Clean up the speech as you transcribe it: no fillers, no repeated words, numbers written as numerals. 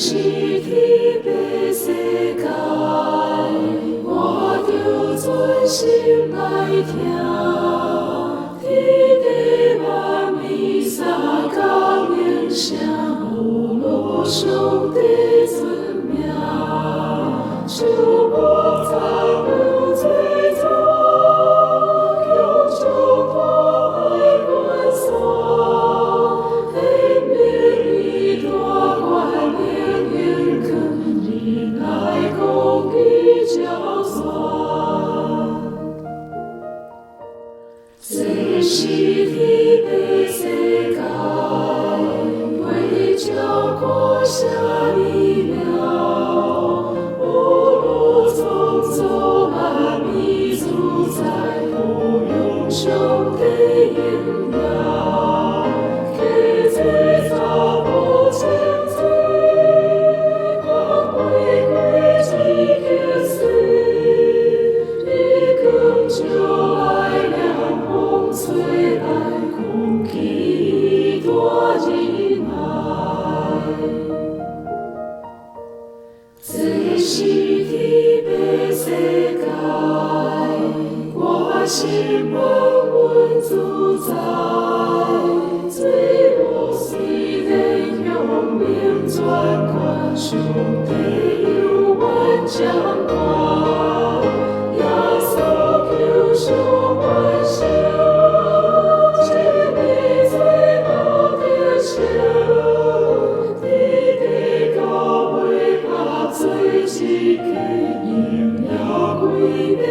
是天的世界，我着专心来听。天地万物三工应声，有路上帝尊名。树木草木最初，用中破坏关锁。天命已大观应应肯你来公义交算。这是天的世界，为照顾啥米了？无路匆匆，万米自在，不用上帝引导。溪水草木青翠，光辉归基耶稣，你更就爱亮风吹来，空气多忍耐。这是天的世界，我心稳稳自在。水路虽然向命转关，上帝有万将关。耶稣救赎万象，千里最后的笑。天地教会把最只给应了归的。